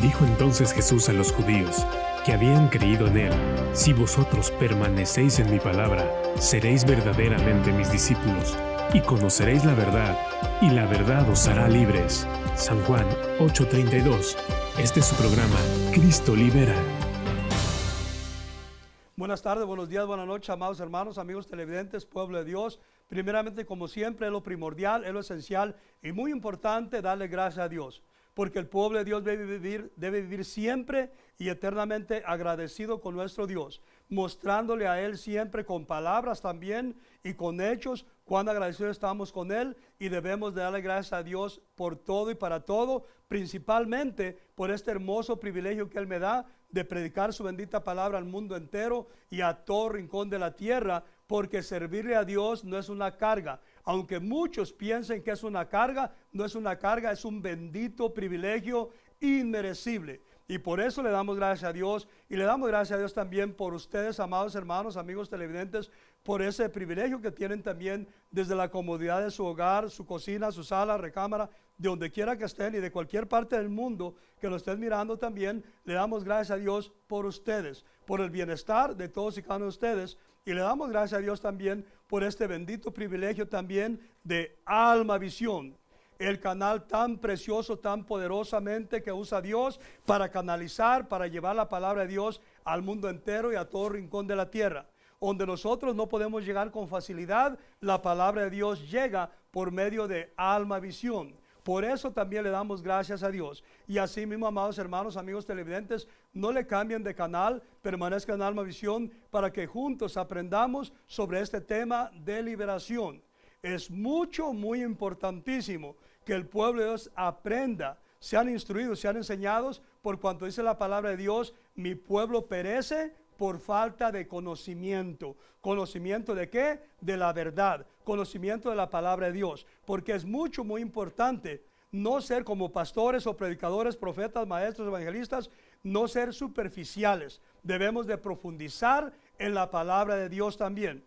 Dijo entonces Jesús a los judíos que habían creído en él: si vosotros permanecéis en mi palabra, seréis verdaderamente mis discípulos, y conoceréis la verdad, y la verdad os hará libres. San Juan 8:32. Este es su programa, Cristo Libera. Buenas tardes, buenos días, buenas noches, amados hermanos, amigos televidentes, pueblo de Dios. Primeramente, como siempre, es lo primordial, es lo esencial y muy importante darle gracias a Dios, porque el pueblo de Dios debe vivir siempre y eternamente agradecido con nuestro Dios, mostrándole a Él siempre con palabras también y con hechos cuán agradecidos estamos con Él, y debemos de darle gracias a Dios por todo y para todo, principalmente por este hermoso privilegio que Él me da de predicar su bendita palabra al mundo entero y a todo rincón de la tierra, porque servirle a Dios no es una carga. Aunque muchos piensen que es una carga, no es una carga, es un bendito privilegio inmerecible. Y por eso le damos gracias a Dios, y le damos gracias a Dios también por ustedes, amados hermanos, amigos televidentes, por ese privilegio que tienen también desde la comodidad de su hogar, su cocina, su sala, recámara, de donde quiera que estén y de cualquier parte del mundo que lo estén mirando también. Le damos gracias a Dios por ustedes, por el bienestar de todos y cada uno de ustedes, y le damos gracias a Dios también por este bendito privilegio también de Alma Visión, el canal tan precioso, tan poderosamente que usa Dios para canalizar, para llevar la palabra de Dios al mundo entero y a todo rincón de la tierra. Donde nosotros no podemos llegar con facilidad, la palabra de Dios llega por medio de Alma Visión. Por eso también le damos gracias a Dios. Y así mismo, amados hermanos, amigos televidentes, no le cambien de canal, permanezcan en Alma Visión para que juntos aprendamos sobre este tema de liberación. Es muy importantísimo que el pueblo de Dios aprenda, sean instruidos, sean enseñados, por cuanto dice la palabra de Dios: mi pueblo perece por falta de conocimiento. ¿Conocimiento de qué? De la verdad, conocimiento de la palabra de Dios, porque es muy importante no ser como pastores o predicadores, profetas, maestros, evangelistas, no ser superficiales. Debemos de profundizar en la palabra de Dios también,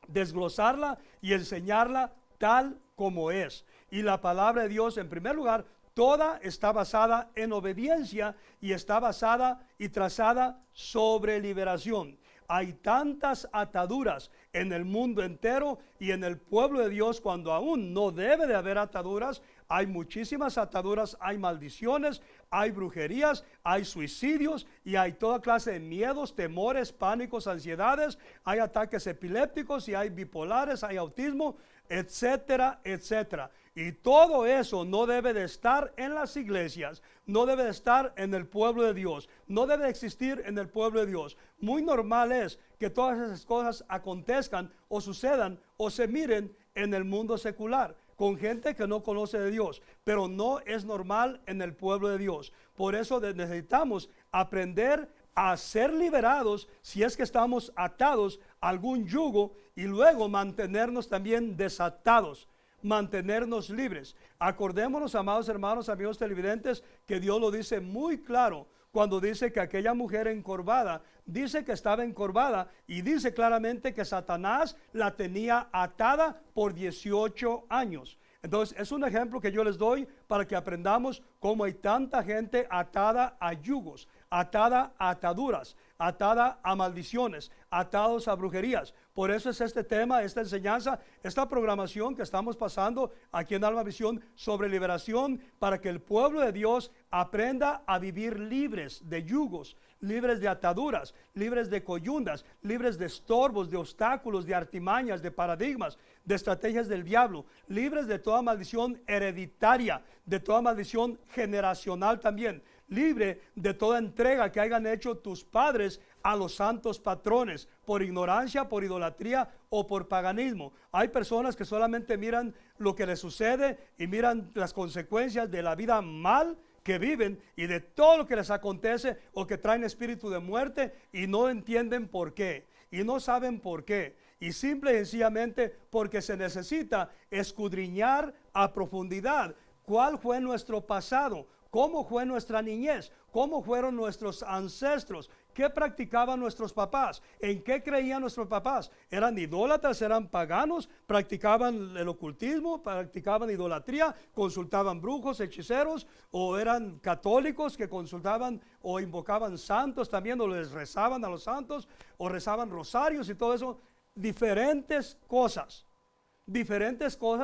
desglosarla y enseñarla tal como es. Y la palabra de Dios, en primer lugar, toda está basada en obediencia y está basada y trazada sobre liberación. Hay tantas ataduras en el mundo entero y en el pueblo de Dios, cuando aún no debe de haber ataduras. Hay muchísimas ataduras, hay maldiciones, hay brujerías, hay suicidios y hay toda clase de miedos, temores, pánicos, ansiedades, hay ataques epilépticos y hay bipolares, hay autismo, etcétera, etcétera. Y todo eso no debe de estar en las iglesias, no debe de estar en el pueblo de Dios, no debe de existir en el pueblo de Dios. Muy normal es que todas esas cosas acontezcan o sucedan o se miren en el mundo secular, con gente que no conoce de Dios, pero no es normal en el pueblo de Dios. Por eso necesitamos aprender a ser liberados si es que estamos atados a algún yugo, y luego mantenernos también desatados, mantenernos libres. Acordémonos, amados hermanos, amigos televidentes, que Dios lo dice muy claro cuando dice que aquella mujer encorvada, dice que estaba encorvada, y dice claramente que Satanás la tenía atada por 18 años. Entonces es un ejemplo que yo les doy para que aprendamos cómo hay tanta gente atada a yugos, atada a ataduras, atada a maldiciones, atados a brujerías. Por eso es este tema, esta enseñanza, esta programación que estamos pasando aquí en Alma Visión sobre liberación, para que el pueblo de Dios aprenda a vivir libres de yugos, libres de ataduras, libres de coyundas, libres de estorbos, de obstáculos, de artimañas, de paradigmas, de estrategias del diablo, libres de toda maldición hereditaria, de toda maldición generacional también, libre de toda entrega que hayan hecho tus padres a los santos patrones, por ignorancia, por idolatría o por paganismo. Hay personas que solamente miran lo que les sucede y miran las consecuencias de la vida mal que viven y de todo lo que les acontece, o que traen espíritu de muerte, y no entienden por qué y no saben por qué, y simple y sencillamente porque se necesita escudriñar a profundidad cuál fue nuestro pasado, cómo fue nuestra niñez, cómo fueron nuestros ancestros, qué practicaban nuestros papás, en qué creían nuestros papás. ¿Eran idólatras, eran paganos, practicaban el ocultismo, practicaban idolatría, consultaban brujos, hechiceros, o eran católicos que consultaban o invocaban santos también, o les rezaban a los santos, o rezaban rosarios y todo eso? Diferentes cosas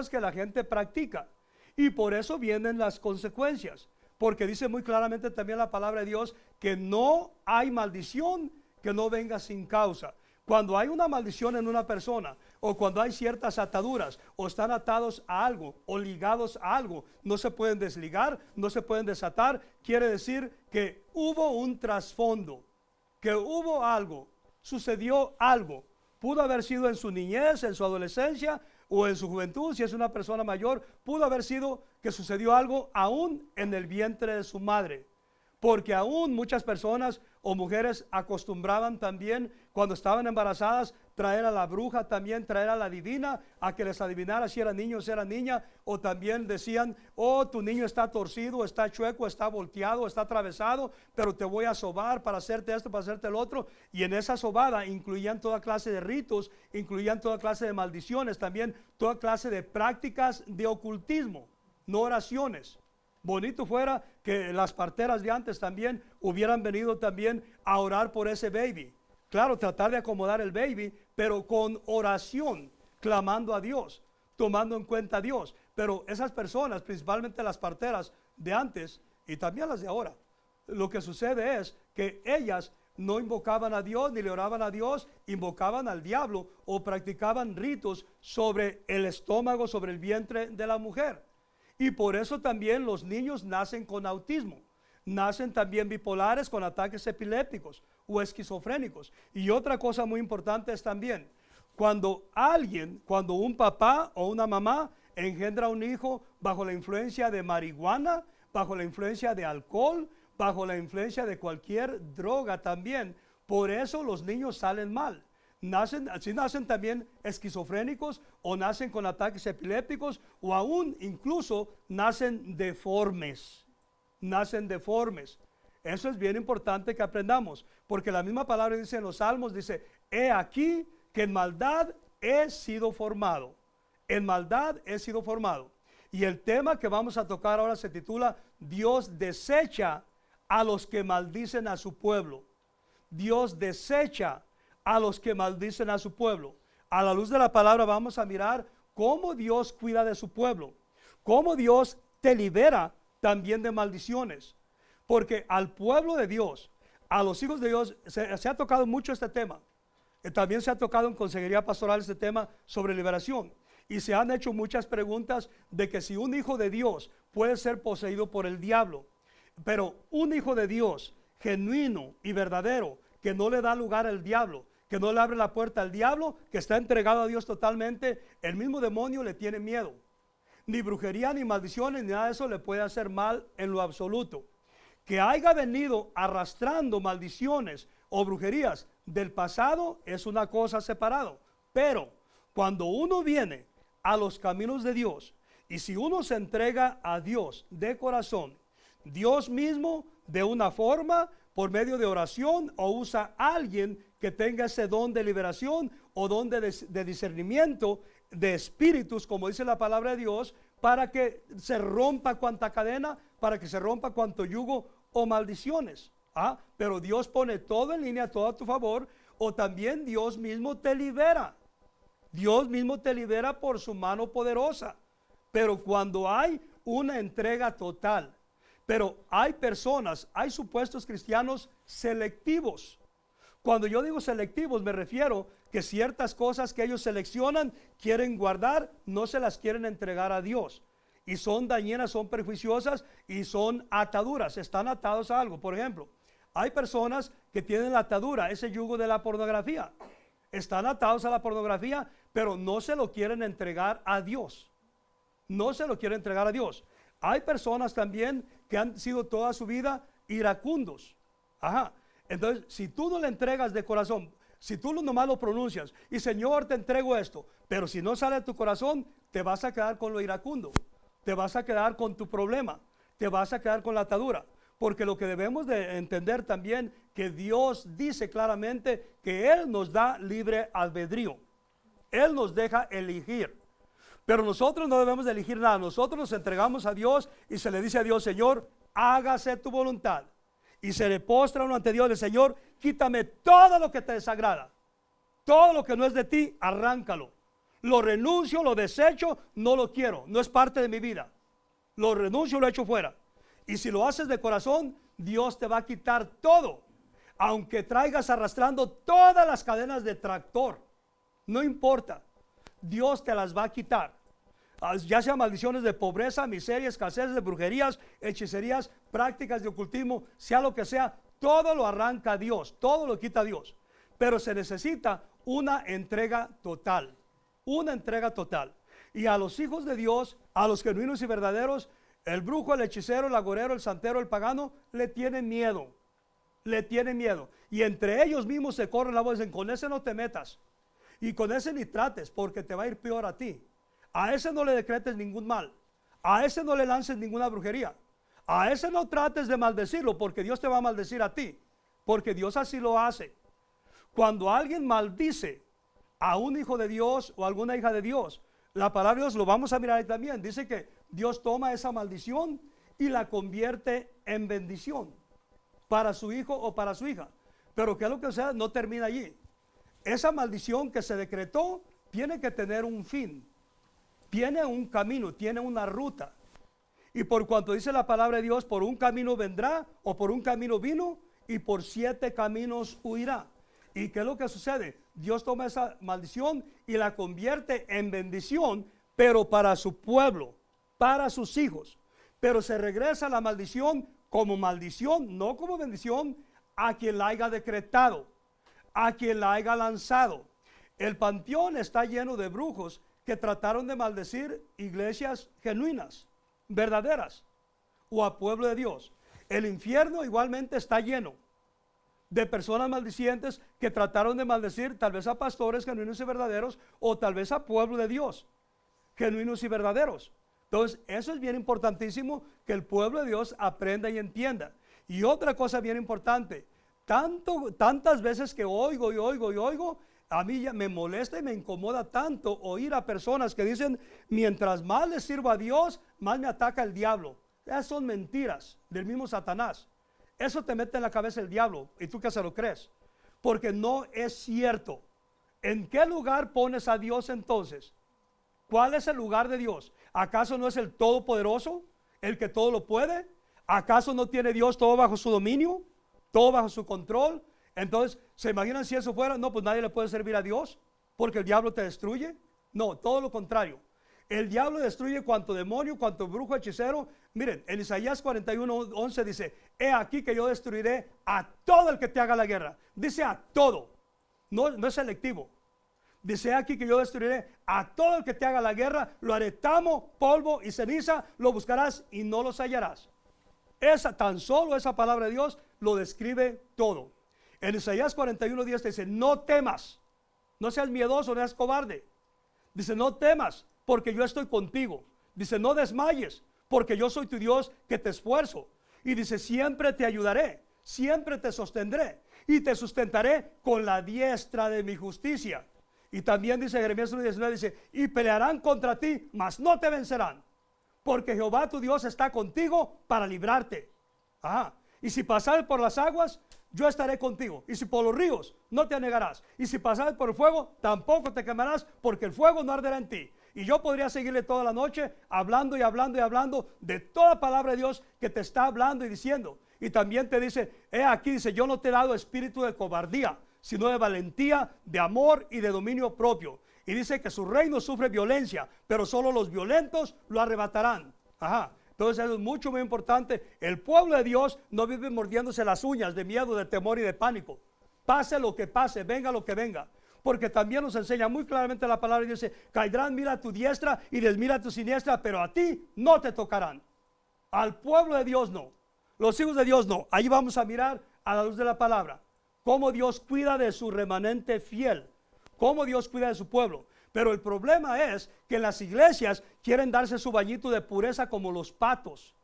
que la gente practica, y por eso vienen las consecuencias, porque dice muy claramente también la palabra de Dios que no hay maldición que no venga sin causa. Cuando hay una maldición en una persona, o cuando hay ciertas ataduras, o están atados a algo, o ligados a algo, no se pueden desligar, no se pueden desatar, quiere decir que hubo un trasfondo, que hubo algo, sucedió algo. Pudo haber sido en su niñez, en su adolescencia, o en su juventud. Si es una persona mayor, pudo haber sido que sucedió algo aún en el vientre de su madre, porque aún muchas personas o mujeres acostumbraban también, cuando estaban embarazadas, traer a la bruja, también traer a la divina, a que les adivinara si era niño o si era niña. O también decían: oh, tu niño está torcido, está chueco, está volteado, está atravesado, pero te voy a sobar para hacerte esto, para hacerte el otro. Y en esa sobada incluían toda clase de ritos, incluían toda clase de maldiciones, también toda clase de prácticas de ocultismo, no oraciones. Bonito fuera que las parteras de antes también hubieran venido también a orar por ese baby. Claro, tratar de acomodar el baby, pero con oración, clamando a Dios, tomando en cuenta a Dios. Pero esas personas, principalmente las parteras de antes y también las de ahora, lo que sucede es que ellas no invocaban a Dios ni le oraban a Dios, invocaban al diablo o practicaban ritos sobre el estómago, sobre el vientre de la mujer. Y por eso también los niños nacen con autismo, nacen también bipolares, con ataques epilépticos o esquizofrénicos. Y otra cosa muy importante es también, cuando un papá o una mamá engendra un hijo bajo la influencia de marihuana, bajo la influencia de alcohol, bajo la influencia de cualquier droga también, por eso los niños salen mal. Nacen también esquizofrénicos, o nacen con ataques epilépticos, o aún incluso nacen deformes. Eso es bien importante que aprendamos, porque la misma palabra dice en los Salmos, dice: he aquí que en maldad he sido formado. En maldad he sido formado. Y el tema que vamos a tocar ahora se titula: Dios desecha a los que maldicen a su pueblo. Dios desecha a los que maldicen a su pueblo. A la luz de la palabra vamos a mirar cómo Dios cuida de su pueblo, cómo Dios te libera también de maldiciones, porque al pueblo de Dios, a los hijos de Dios, se ha tocado mucho este tema. También se ha tocado en consejería pastoral este tema sobre liberación, y se han hecho muchas preguntas de que si un hijo de Dios puede ser poseído por el diablo. Pero un hijo de Dios genuino y verdadero, que no le da lugar al diablo, que no le abre la puerta al diablo, que está entregado a Dios totalmente, el mismo demonio le tiene miedo. Ni brujería, ni maldiciones, ni nada de eso le puede hacer mal en lo absoluto. Que haya venido arrastrando maldiciones o brujerías del pasado es una cosa separada. Pero cuando uno viene a los caminos de Dios, y si uno se entrega a Dios de corazón, Dios mismo, de una forma, por medio de oración, o usa a alguien que tenga ese don de liberación o don de discernimiento de espíritus, como dice la palabra de Dios, para que se rompa cuanta cadena, para que se rompa cuanto yugo o maldiciones. Pero Dios pone todo en línea, todo a tu favor, o también Dios mismo te libera. Dios mismo te libera por su mano poderosa. Pero cuando hay una entrega total, pero hay personas, hay supuestos cristianos selectivos. Cuando yo digo selectivos, me refiero que ciertas cosas que ellos seleccionan, quieren guardar, no se las quieren entregar a Dios. Y son dañinas, son perjuiciosas y son ataduras, están atados a algo. Por ejemplo, hay personas que tienen la atadura, ese yugo de la pornografía. Están atados a la pornografía, pero no se lo quieren entregar a Dios. No se lo quieren entregar a Dios. Hay personas también que han sido toda su vida iracundos. Entonces, si tú no le entregas de corazón, si tú nomás lo pronuncias y Señor, te entrego esto, pero si no sale de tu corazón, te vas a quedar con lo iracundo, te vas a quedar con tu problema. te vas a quedar con la atadura. Porque lo que debemos de entender también, que Dios dice claramente que Él nos da libre albedrío. Él nos deja elegir. Pero nosotros no debemos de elegir nada. Nosotros nos entregamos a Dios y se le dice a Dios: Señor, hágase tu voluntad. Y se le postra uno ante Dios: el Señor, quítame todo lo que te desagrada. Todo lo que no es de ti, arráncalo. Lo renuncio, lo desecho, no lo quiero. No es parte de mi vida. Lo renuncio, lo echo fuera. Y si lo haces de corazón, Dios te va a quitar todo. Aunque traigas arrastrando todas las cadenas de tractor, no importa. Dios te las va a quitar. Ya sea maldiciones de pobreza, miseria, escasez, de brujerías, hechicerías, prácticas de ocultismo, sea lo que sea, todo lo arranca Dios, todo lo quita Dios. Pero se necesita una entrega total, una entrega total. Y a los hijos de Dios, a los genuinos y verdaderos, el brujo, el hechicero, el agorero, el santero, el pagano, le tienen miedo. Le tienen miedo. Y entre ellos mismos se corren la voz, dicen: con ese no te metas. Y con ese ni trates, porque te va a ir peor a ti. A ese no le decretes ningún mal. A ese no le lances ninguna brujería. A ese no trates de maldecirlo, porque Dios te va a maldecir a ti. Porque Dios así lo hace. Cuando alguien maldice a un hijo de Dios o alguna hija de Dios, la palabra de Dios, lo vamos a mirar ahí también, dice que Dios toma esa maldición y la convierte en bendición para su hijo o para su hija. Pero ¿qué es lo que sea? No termina allí. Esa maldición que se decretó tiene que tener un fin, tiene un camino, tiene una ruta. Y por cuanto dice la palabra de Dios, por un camino vendrá, o por un camino vino, y por 7 caminos huirá. ¿Y qué es lo que sucede? Dios toma esa maldición y la convierte en bendición, pero para su pueblo, para sus hijos. Pero se regresa la maldición como maldición, no como bendición, a quien la haya decretado, a quien la haya lanzado. El panteón está lleno de brujos que trataron de maldecir iglesias genuinas, verdaderas, o a pueblo de Dios. El infierno igualmente está lleno de personas maldicientes que trataron de maldecir tal vez a pastores genuinos y verdaderos, o tal vez a pueblo de Dios genuinos y verdaderos. Entonces eso es bien importantísimo, que el pueblo de Dios aprenda y entienda. Y otra cosa bien importante, tantas veces que oigo, a mí ya me molesta y me incomoda tanto oír a personas que dicen: mientras más le sirvo a Dios, más me ataca el diablo. Esas son mentiras del mismo Satanás. Eso te mete en la cabeza el diablo y tú que se lo crees, porque no es cierto. ¿En qué lugar pones a Dios entonces? ¿Cuál es el lugar de Dios? ¿Acaso no es el Todopoderoso, el que todo lo puede? ¿Acaso no tiene Dios todo bajo su dominio, todo bajo su control? Entonces, ¿se imaginan si eso fuera? No, pues nadie le puede servir a Dios, porque el diablo te destruye. No, todo lo contrario. El diablo destruye cuanto demonio, cuanto brujo, hechicero. Miren, en Isaías 41:11 dice: he aquí que yo destruiré a todo el que te haga la guerra. Dice a todo, no es selectivo. Dice: he aquí que yo destruiré a todo el que te haga la guerra, lo haré tamo, polvo y ceniza, lo buscarás y no los hallarás. Tan solo esa palabra de Dios lo describe todo. En Isaías 41:10 dice: no temas, no seas miedoso, no seas cobarde. Dice: no temas, porque yo estoy contigo. Dice: no desmayes, porque yo soy tu Dios que te esfuerzo. Y dice: siempre te ayudaré, siempre te sostendré y te sustentaré con la diestra de mi justicia. Y también dice Jeremías 1:19, dice: y pelearán contra ti, mas no te vencerán, porque Jehová tu Dios está contigo para librarte. Y si pasares por las aguas, yo estaré contigo. Y si por los ríos, no te anegarás. Y si pasares por el fuego, tampoco te quemarás, porque el fuego no arderá en ti. Y yo podría seguirle toda la noche hablando y hablando y hablando de toda palabra de Dios que te está hablando y diciendo. Y también te dice: he aquí, dice, yo no te he dado espíritu de cobardía, sino de valentía, de amor y de dominio propio. Y dice que su reino sufre violencia, pero solo los violentos lo arrebatarán. Entonces eso es mucho muy importante. El pueblo de Dios no vive mordiéndose las uñas de miedo, de temor y de pánico. Pase lo que pase, venga lo que venga. Porque también nos enseña muy claramente la palabra y dice: caerán mil a tu diestra y 10,000 a tu siniestra, pero a ti no te tocarán. Al pueblo de Dios no. Los hijos de Dios no. Ahí vamos a mirar a la luz de la palabra cómo Dios cuida de su remanente fiel, cómo Dios cuida de su pueblo. Pero el problema es que las iglesias quieren darse su bañito de pureza como los patos.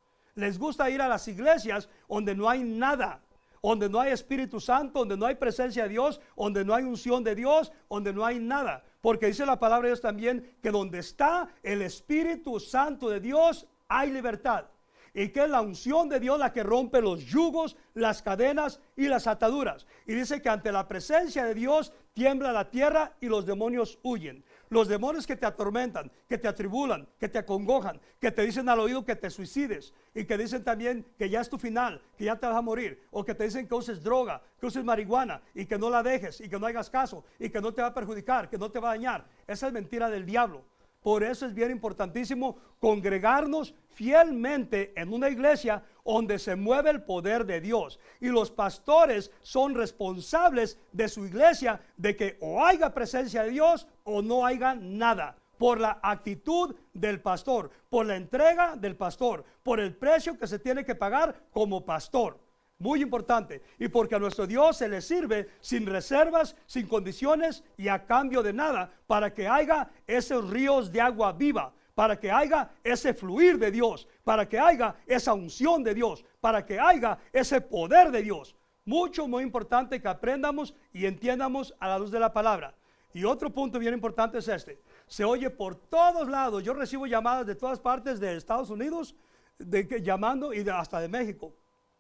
les gusta ir a las iglesias donde no hay nada, donde no hay Espíritu Santo, donde no hay presencia de Dios, donde no hay unción de Dios, donde no hay nada. Porque dice la palabra de Dios también que donde está el Espíritu Santo de Dios hay libertad. Y que es la unción de Dios la que rompe los yugos, las cadenas y las ataduras. Y dice que ante la presencia de Dios tiembla la tierra y los demonios huyen. Los demonios que te atormentan, que te atribulan, que te acongojan, que te dicen al oído que te suicides, y que dicen también que ya es tu final, que ya te vas a morir, o que te dicen que uses droga, que uses marihuana y que no la dejes y que no hagas caso y que no te va a perjudicar, que no te va a dañar. Esa es mentira del diablo. Por eso es bien importantísimo congregarnos fielmente en una iglesia donde se mueve el poder de Dios. Y los pastores son responsables de su iglesia de que o haya presencia de Dios o no haya nada. Por la actitud del pastor, por la entrega del pastor, por el precio que se tiene que pagar como pastor. Muy importante. Y porque a nuestro Dios se le sirve sin reservas, sin condiciones y a cambio de nada, para que haya esos ríos de agua viva, para que haya ese fluir de Dios, para que haya esa unción de Dios, para que haya ese poder de Dios. Mucho, muy importante que aprendamos y entiendamos a la luz de la palabra. Y otro punto bien importante es este. Se oye por todos lados. Yo recibo llamadas de todas partes de Estados Unidos, llamando y hasta de México.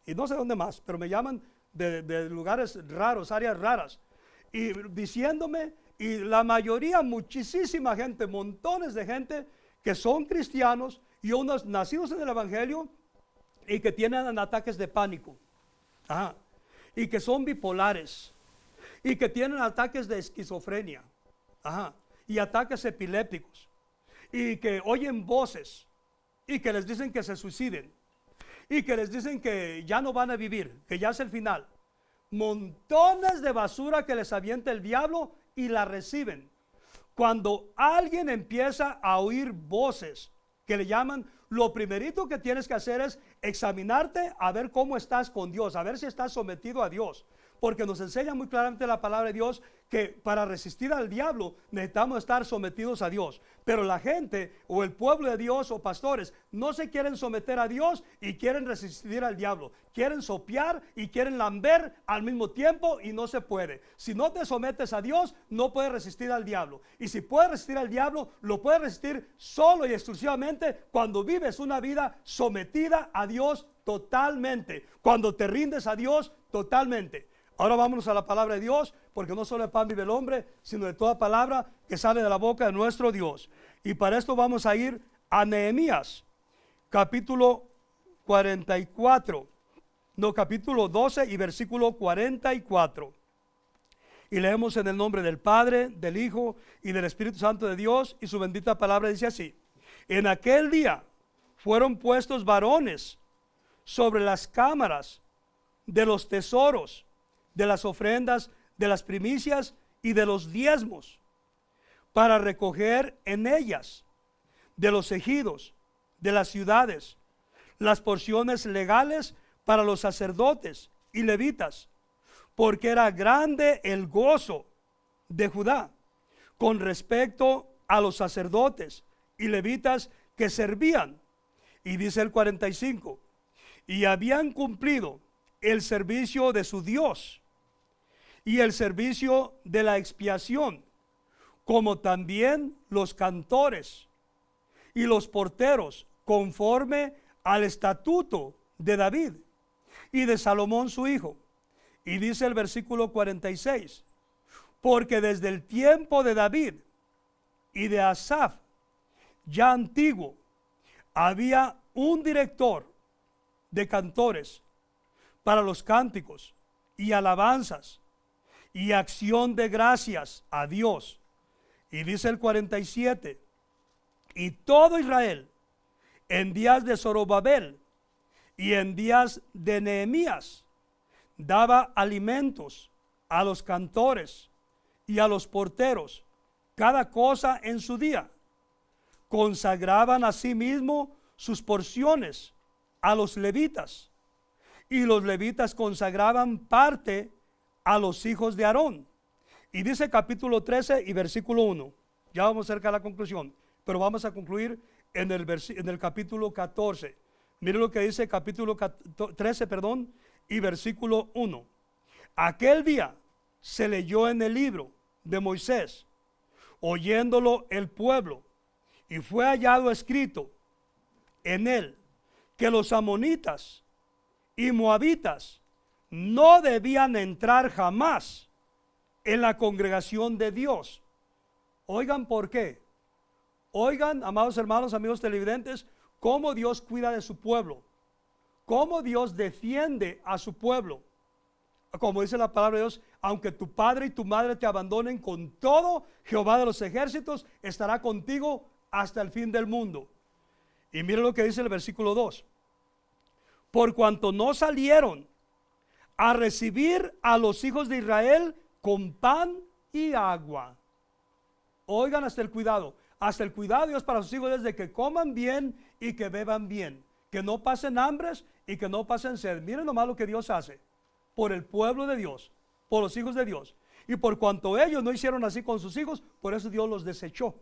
Y no sé dónde más, pero me llaman de lugares raros, áreas raras, y diciéndome, y la mayoría, muchísima gente, montones de gente que son cristianos y unos nacidos en el evangelio y que tienen ataques de pánico, y que son bipolares y que tienen ataques de esquizofrenia, y ataques epilépticos, y que oyen voces y que les dicen que se suiciden, y que les dicen que ya no van a vivir, que ya es el final. Montones de basura que les avienta el diablo y la reciben. Cuando alguien empieza a oír voces que le llaman, lo primerito que tienes que hacer es examinarte a ver cómo estás con Dios, a ver si estás sometido a Dios. Porque nos enseña muy claramente la palabra de Dios que para resistir al diablo necesitamos estar sometidos a Dios. Pero la gente o el pueblo de Dios o pastores no se quieren someter a Dios y quieren resistir al diablo. Quieren sopear y quieren lamber al mismo tiempo y no se puede. Si no te sometes a Dios, no puedes resistir al diablo. Y si puedes resistir al diablo, lo puedes resistir solo y exclusivamente cuando vives una vida sometida a Dios totalmente. Cuando te rindes a Dios totalmente. Ahora vámonos a la palabra de Dios, porque no solo de pan vive el hombre, sino de toda palabra que sale de la boca de nuestro Dios. Y para esto vamos a ir a Nehemías, capítulo 12 y versículo 44. Y leemos en el nombre del Padre, del Hijo y del Espíritu Santo de Dios, y su bendita palabra dice así: en aquel día fueron puestos varones sobre las cámaras de los tesoros, de las ofrendas, de las primicias y de los diezmos, para recoger en ellas de los ejidos, de las ciudades, las porciones legales para los sacerdotes y levitas, porque era grande el gozo de Judá con respecto a los sacerdotes y levitas que servían. Y dice el 45, y habían cumplido el servicio de su Dios y el servicio de la expiación, como también los cantores y los porteros, conforme al estatuto de David y de Salomón su hijo. Y dice el versículo 46, porque desde el tiempo de David y de Asaf, ya antiguo, había un director de cantores para los cánticos y alabanzas y acción de gracias a Dios. Y dice el 47, y todo Israel en días de Zorobabel y en días de Nehemías daba alimentos a los cantores y a los porteros, cada cosa en su día. Consagraban a sí mismo sus porciones a los levitas, y los levitas consagraban parte a los hijos de Aarón. Y dice capítulo 13 y versículo 1. Ya vamos cerca de la conclusión, pero vamos a concluir en el capítulo 14. Mire lo que dice capítulo 13, y versículo 1. Aquel día se leyó en el libro de Moisés, oyéndolo el pueblo, y fue hallado escrito en él que los amonitas y moabitas no debían entrar jamás en la congregación de Dios. Oigan por qué. Oigan, amados hermanos, amigos televidentes, cómo Dios cuida de su pueblo, cómo Dios defiende a su pueblo. Como dice la palabra de Dios, aunque tu padre y tu madre te abandonen, con todo, Jehová de los ejércitos estará contigo hasta el fin del mundo. Y mire lo que dice el versículo 2. Por cuanto no salieron a recibir a los hijos de Israel con pan y agua. Oigan hasta el cuidado de Dios para sus hijos es de que coman bien y que beban bien, que no pasen hambres y que no pasen sed. Miren nomás lo que Dios hace por el pueblo de Dios, por los hijos de Dios. Y por cuanto ellos no hicieron así con sus hijos, por eso Dios los desechó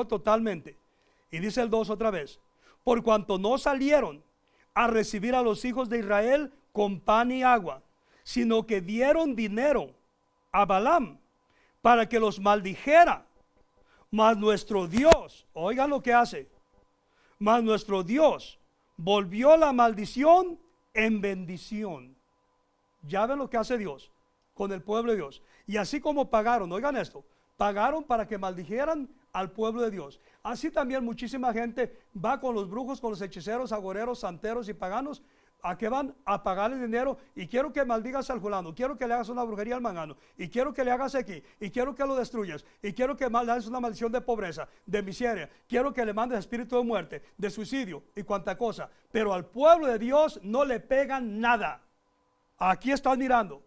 totalmente. Y dice el 2 otra vez, por cuanto no salieron a recibir a los hijos de Israel con pan y agua, sino que dieron dinero a Balaam para que los maldijera. Mas nuestro Dios, oigan lo que hace, mas nuestro Dios volvió la maldición en bendición. Ya ven lo que hace Dios con el pueblo de Dios. Y así como pagaron, oigan esto, pagaron para que maldijeran al pueblo de Dios. Así también muchísima gente va con los brujos, con los hechiceros, agoreros, santeros y paganos. ¿A qué van? A pagarle dinero. Y quiero que maldigas al fulano, quiero que le hagas una brujería al mangano, y quiero que le hagas aquí, y quiero que lo destruyas, y quiero que le hagas una maldición de pobreza, de miseria, quiero que le mandes espíritu de muerte, de suicidio y cuanta cosa. Pero al pueblo de Dios no le pegan nada. Aquí están mirando,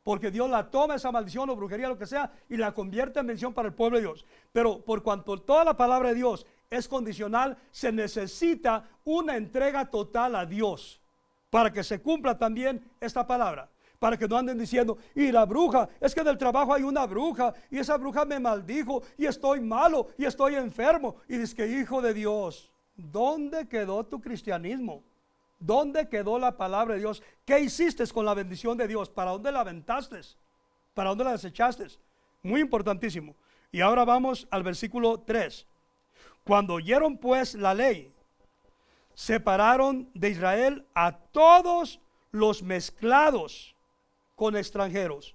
porque Dios la toma esa maldición o brujería, lo que sea, y la convierte en bendición para el pueblo de Dios. Pero por cuanto toda la palabra de Dios es condicional, se necesita una entrega total a Dios para que se cumpla también esta palabra. Para que no anden diciendo, y la bruja, es que del trabajo hay una bruja, y esa bruja me maldijo, y estoy malo, y estoy enfermo. Y dice que hijo de Dios, ¿dónde quedó tu cristianismo? ¿Dónde quedó la palabra de Dios? ¿Qué hiciste con la bendición de Dios? ¿Para dónde la aventaste? ¿Para dónde la desechaste? Muy importantísimo. Y ahora vamos al versículo 3. Cuando oyeron pues la ley, separaron de Israel a todos los mezclados con extranjeros.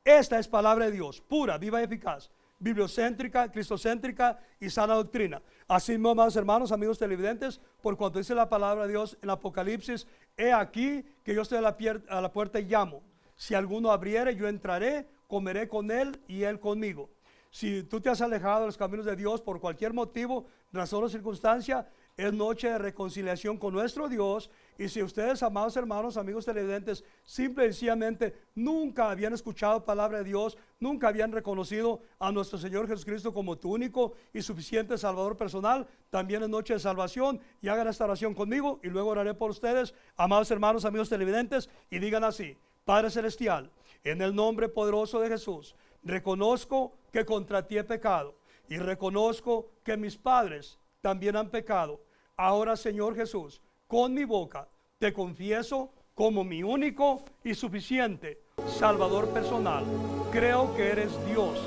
Esta es palabra de Dios, pura, viva y eficaz, bibliocéntrica, cristocéntrica y sana doctrina. Así mismo, amados hermanos, amigos televidentes, por cuanto dice la palabra de Dios en Apocalipsis, he aquí que yo estoy a la puerta y llamo. Si alguno abriere, yo entraré, comeré con él y él conmigo. Si tú te has alejado de los caminos de Dios por cualquier motivo, razón o circunstancia, es noche de reconciliación con nuestro Dios. Y si ustedes, amados hermanos, amigos televidentes, simple y sencillamente nunca habían escuchado palabra de Dios, nunca habían reconocido a nuestro Señor Jesucristo como tu único y suficiente Salvador personal, también es noche de salvación. Y hagan esta oración conmigo y luego oraré por ustedes, amados hermanos, amigos televidentes, y digan así: Padre Celestial, en el nombre poderoso de Jesús, reconozco que contra ti he pecado y reconozco que mis padres también han pecado. Ahora, Señor Jesús, con mi boca te confieso como mi único y suficiente Salvador personal. Creo que eres Dios,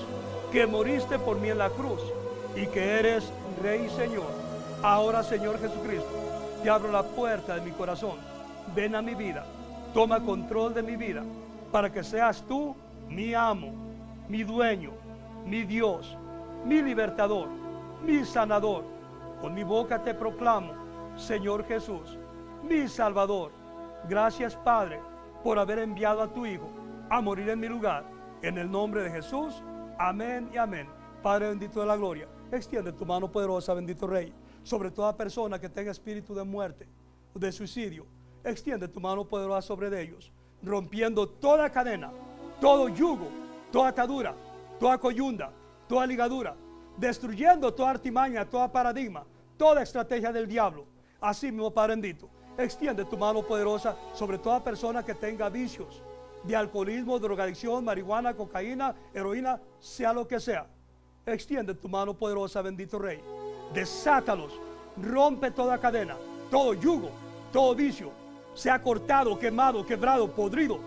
que moriste por mí en la cruz y que eres Rey y Señor. Ahora, Señor Jesucristo, te abro la puerta de mi corazón. Ven a mi vida, toma control de mi vida, para que seas tú mi amo, mi dueño, mi Dios, mi libertador, mi sanador. Con mi boca te proclamo, Señor Jesús, mi Salvador. Gracias, Padre, por haber enviado a tu Hijo a morir en mi lugar. En el nombre de Jesús, amén y amén. Padre bendito de la gloria, extiende tu mano poderosa, bendito Rey, sobre toda persona que tenga espíritu de muerte, de suicidio. Extiende tu mano poderosa sobre ellos, rompiendo toda cadena, todo yugo, toda atadura, toda coyunda, toda ligadura, destruyendo toda artimaña, toda paradigma, toda estrategia del diablo. Así mismo, Padre bendito, extiende tu mano poderosa sobre toda persona que tenga vicios de alcoholismo, drogadicción, marihuana, cocaína, heroína, sea lo que sea. Extiende tu mano poderosa, bendito Rey. Desátalos, rompe toda cadena, todo yugo, todo vicio, sea cortado, quemado, quebrado, podrido,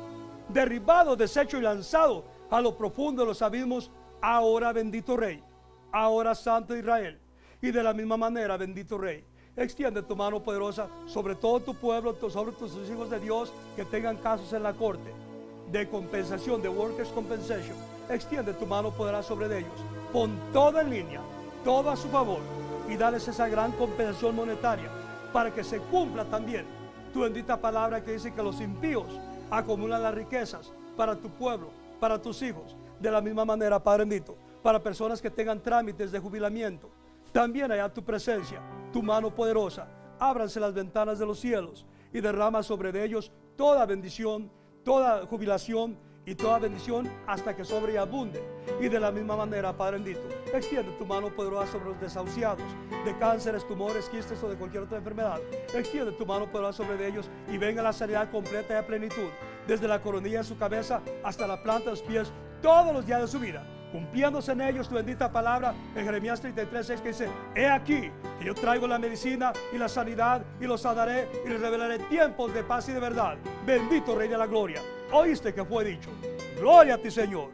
derribado, deshecho y lanzado a lo profundo de los abismos. Ahora, bendito Rey, ahora Santo Israel. Y de la misma manera, bendito Rey, extiende tu mano poderosa sobre todo tu pueblo, sobre tus hijos de Dios que tengan casos en la corte de compensación, de workers' compensation. Extiende tu mano poderosa sobre ellos. Pon todo en línea, todo a su favor, y dales esa gran compensación monetaria para que se cumpla también tu bendita palabra que dice que los impíos acumulan las riquezas para tu pueblo, para tus hijos. De la misma manera, Padre bendito, para personas que tengan trámites de jubilamiento, también allá tu presencia, tu mano poderosa, ábranse las ventanas de los cielos y derrama sobre ellos toda bendición, toda jubilación y toda bendición hasta que sobre y abunde. Y de la misma manera, Padre bendito, extiende tu mano poderosa sobre los desahuciados de cánceres, tumores, quistes o de cualquier otra enfermedad. Extiende tu mano poderosa sobre ellos y venga la sanidad completa y a plenitud, desde la coronilla de su cabeza hasta la planta de los pies, todos los días de su vida, cumpliéndose en ellos tu bendita palabra en Jeremías 33:6, que dice: he aquí que yo traigo la medicina y la sanidad y los sanaré y les revelaré tiempos de paz y de verdad. Bendito Rey de la Gloria. Oíste que fue dicho: gloria a ti, Señor,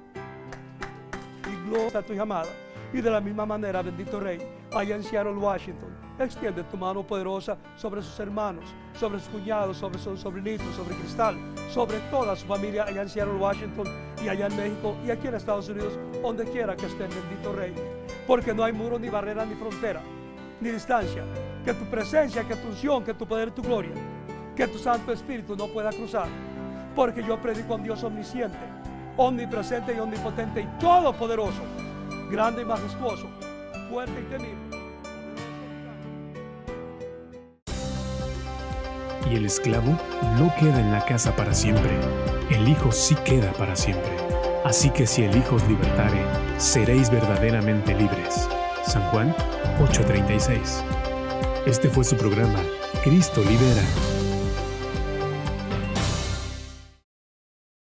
y gloria a tu llamada. Y de la misma manera, bendito Rey, allá en Seattle, Washington, extiende tu mano poderosa sobre sus hermanos, sobre sus cuñados, sobre sus sobrinitos, sobre Cristal, sobre toda su familia allá en Seattle, Washington, y allá en México y aquí en Estados Unidos, donde quiera que estén, bendito Rey, porque no hay muro, ni barrera, ni frontera, ni distancia, que tu presencia, que tu unción, que tu poder y tu gloria, que tu Santo Espíritu no pueda cruzar, porque yo predico a un Dios omnisciente, omnipresente y omnipotente y todopoderoso, grande y majestuoso, fuerte y temible. Y el esclavo no queda en la casa para siempre, el Hijo sí queda para siempre. Así que si el Hijo os libertare, seréis verdaderamente libres. San Juan 8:36. Este fue su programa, Cristo Libera.